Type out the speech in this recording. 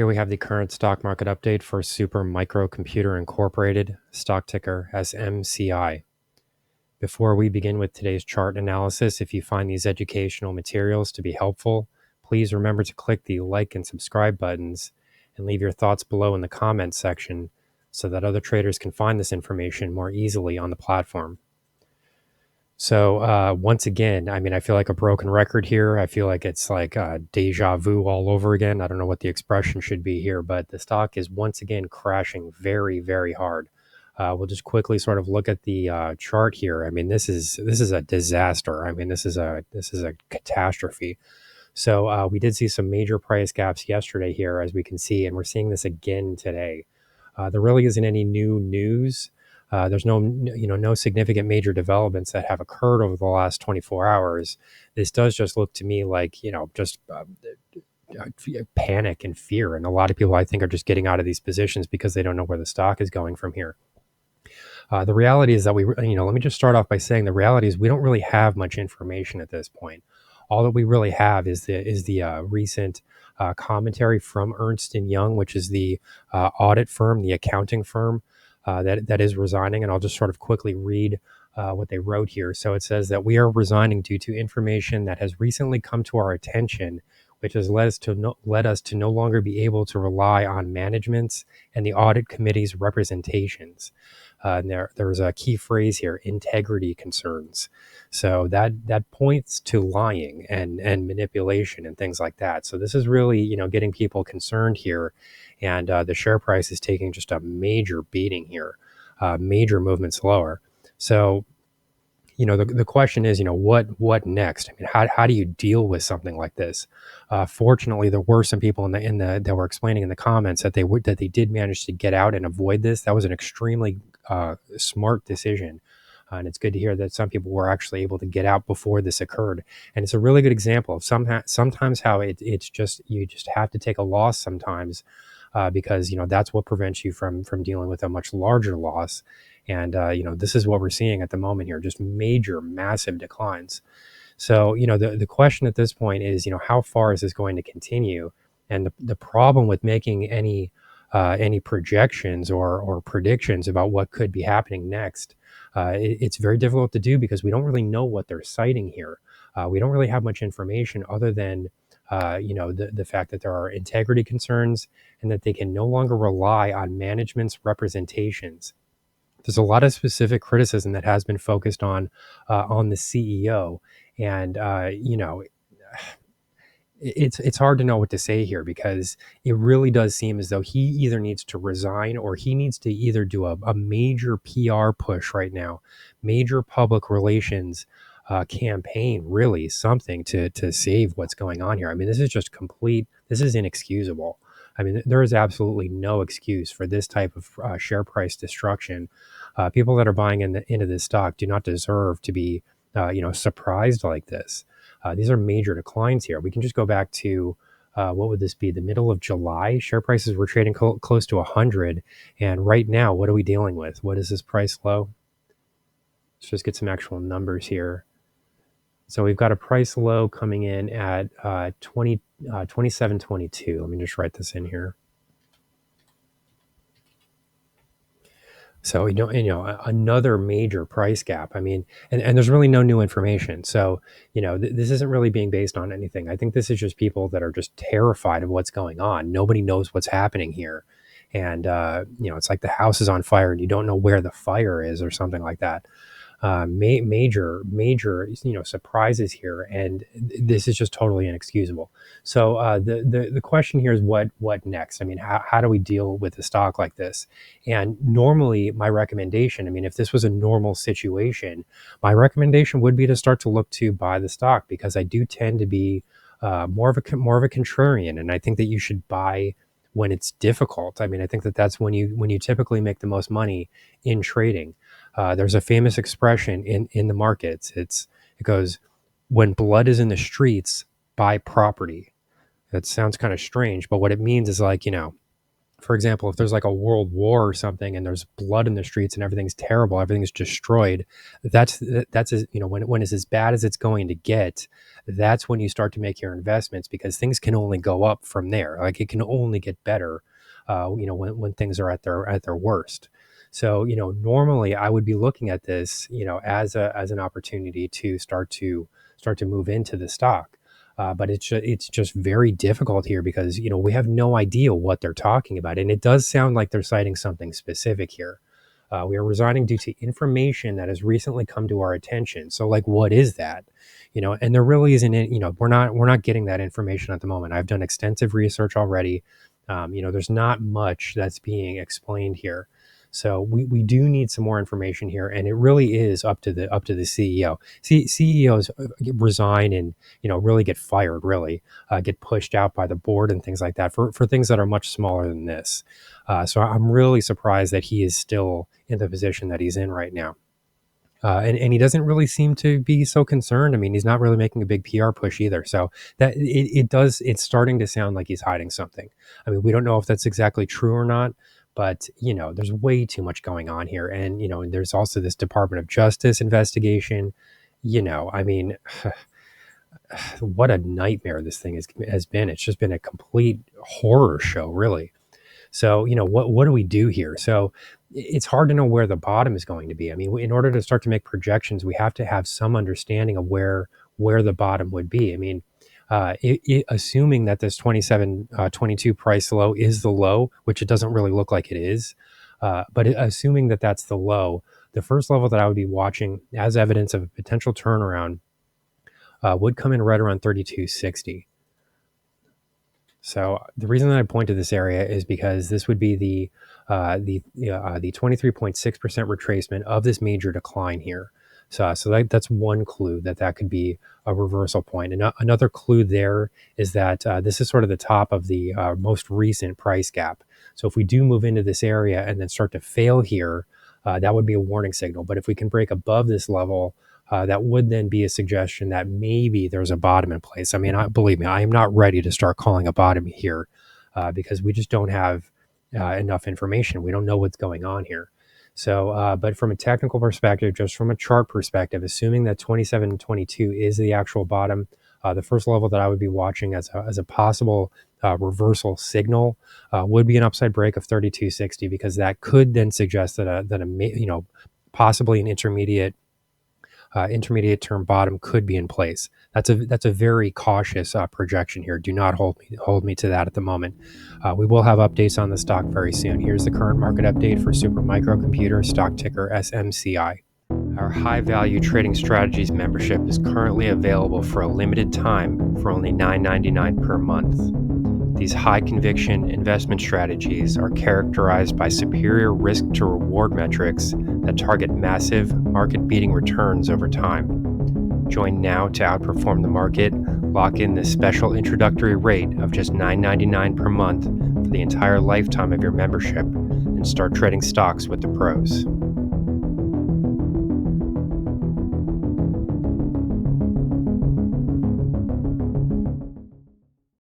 Here we have the current stock market update for Super Microcomputer Incorporated, stock ticker SMCI. Before we begin with today's chart analysis, if you find these educational materials to be helpful, please remember to click the like and subscribe buttons and leave your thoughts below in the comments section so that other traders can find this information more easily on the platform. So once again, I feel like a broken record here. I feel like it's like deja vu all over again. I don't know what the expression should be here, but the stock is once again crashing very, very hard. We'll just quickly sort of look at the chart here. This is a disaster. This is a catastrophe. So we did see some major price gaps yesterday here, as we can see, and we're seeing this again today. There really isn't any new news. There's no significant major developments that have occurred over the last 24 hours. This does just look to me like, just panic and fear. And a lot of people, I think, are just getting out of these positions because they don't know where the stock is going from here. The reality is that let me just start off by saying the reality is we don't really have much information at this point. All that we really have is the recent commentary from Ernst Young, which is the audit firm, the accounting firm that is resigning. And I'll just sort of quickly read what they wrote here. So it says that we are resigning due to information that has recently come to our attention, which has led us to no longer be able to rely on management's and the audit committee's representations. And there's a key phrase here: integrity concerns. So that points to lying and manipulation and things like that. So this is really getting people concerned here, and the share price is taking just a major beating here, major movements lower. So the question is, what next? How do you deal with something like this? Fortunately, there were some people that were explaining in the comments that they did manage to get out and avoid this. That was an extremely smart decision. And it's good to hear that some people were actually able to get out before this occurred. And it's a really good example of sometimes how it's just, you just have to take a loss sometimes, because that's what prevents you from dealing with a much larger loss. And this is what we're seeing at the moment here: just major, massive declines. So the question at this point is, how far is this going to continue? And the problem with making any projections or predictions about what could be happening next, it's very difficult to do because we don't really know what they're citing here. We don't really have much information other than the fact that there are integrity concerns and that they can no longer rely on management's representations. There's a lot of specific criticism that has been focused on the CEO, and it's hard to know what to say here, because it really does seem as though he either needs to resign or he needs to either do a major PR push right now, major public relations campaign, really something to save what's going on here. This is just this is inexcusable. There is absolutely no excuse for this type of share price destruction. People that are buying into this stock do not deserve to be, surprised like this. These are major declines here. We can just go back to, what would this be? The middle of July. Share prices were trading close to 100. And right now, what are we dealing with? What is this price low? Let's just get some actual numbers here. So we've got a price low coming in at 27.22. Let me just write this in here. So, another major price gap. And there's really no new information. So, this isn't really being based on anything. I think this is just people that are just terrified of what's going on. Nobody knows what's happening here. And, it's like the house is on fire and you don't know where the fire is or something like that. Major, surprises here, and this is just totally inexcusable. So the question here is what next? How do we deal with a stock like this? And normally, my recommendation, if this was a normal situation, my recommendation would be to start to look to buy the stock, because I do tend to be more of a contrarian, and I think that you should buy when it's difficult. I think that's when you typically make the most money in trading. There's a famous expression in the markets. It goes, when blood is in the streets, buy property. That sounds kind of strange, but what it means is, like, For example, if there's like a world war or something and there's blood in the streets and everything's terrible, everything's destroyed, that's when it's as bad as it's going to get, that's when you start to make your investments, because things can only go up from there. Like it can only get better, when things are at their worst. So, normally I would be looking at this, as an opportunity to start to move into the stock. But it's just very difficult here because we have no idea what they're talking about, and it does sound like they're citing something specific here. We are resigning due to information that has recently come to our attention. So, like, what is that? And there really isn't. We're not getting that information at the moment. I've done extensive research already. There's not much that's being explained here. So we do need some more information here, and it really is up to the CEO. CEOs resign and really get fired, really get pushed out by the board and things like that for things that are much smaller than this. So I'm really surprised that he is still in the position that he's in right now. And he doesn't really seem to be so concerned. I mean, he's not really making a big PR push either. So it's starting to sound like he's hiding something. I mean, we don't know if that's exactly true or not, but there's way too much going on here. And, and there's also this Department of Justice investigation. I mean, what a nightmare this thing has been. It's just been a complete horror show, really. So, what do we do here? So, it's hard to know where the bottom is going to be. I mean, in order to start to make projections, we have to have some understanding of where the bottom would be. I mean, assuming that this 27.22 price low is the low, which it doesn't really look like it is, but assuming that that's the low, the first level that I would be watching as evidence of a potential turnaround would come in right around 32.60. So the reason that I point to this area is because this would be the 23.6% retracement of this major decline here. So that's one clue that could be a reversal point. And another clue there is that this is sort of the top of the most recent price gap. So if we do move into this area and then start to fail here, that would be a warning signal. But if we can break above this level, that would then be a suggestion that maybe there's a bottom in place. I mean, believe me, I am not ready to start calling a bottom here because we just don't have enough information. We don't know what's going on here. So, but from a technical perspective, just from a chart perspective, assuming that 27.22 is the actual bottom, the first level that I would be watching as a possible reversal signal would be an upside break of 32.60, because that could then suggest that possibly an intermediate term bottom could be in place. That's a very cautious projection here. Do not hold me to that at the moment. We will have updates on the stock very soon. Here's the current market update for Super Microcomputer, stock ticker SMCI. Our high value trading strategies membership is currently available for a limited time for only $9.99 per month. These high conviction investment strategies are characterized by superior risk to reward metrics that target massive market beating returns over time. Join now to outperform the market. Lock in this special introductory rate of just $9.99 per month for the entire lifetime of your membership and start trading stocks with the pros.